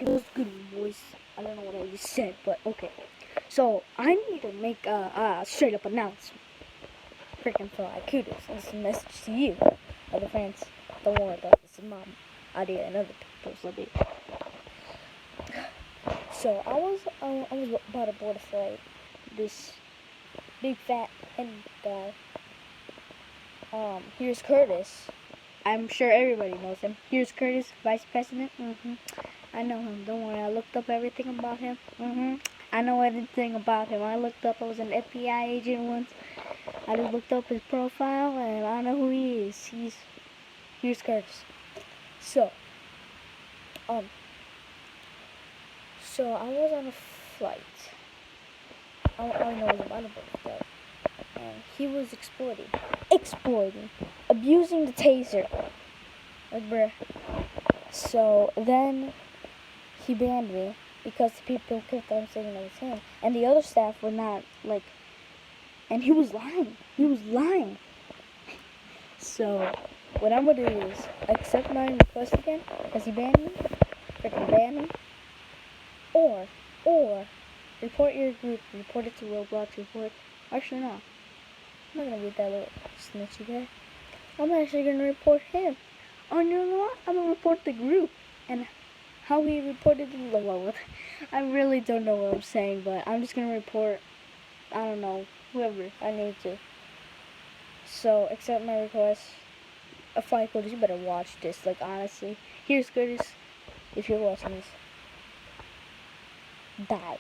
Kutos, good voice. I don't know what I just said, but okay. So I need to make a straight up announcement. Freaking Fly Kutos. This is a message to you, other fans. Don't worry about this. It's my idea and other people's idea. So I was about to board a flight. This big fat head guy. Here's Curtis. I'm sure everybody knows him. Here's Curtis, Vice President. I know him. Don't worry. I looked up everything about him. I know everything about him. I looked up. I was an FBI agent once. I just looked up his profile, and I know who he is. Here's Curtis. So I was on a flight. I know it was about a flight, and he was exploiting, abusing the taser, like bruh. So then he banned me because the people kept on saying it was him, and the other staff were not like. And he was lying. So what I'm gonna do is accept my request again, because he banned me, freaking ban him, or report your group, report it to Roblox, actually no, I'm not gonna be that little snitchy guy. I'm actually gonna report him. Oh, you know what? I'm gonna report the group, and how he reported the I really don't know what I'm saying, but I'm just gonna report, I don't know, whoever I need to. So, accept my request. A Fly Kutos, you better watch this, like, honestly. Here's Curtis, if you're watching this. Die.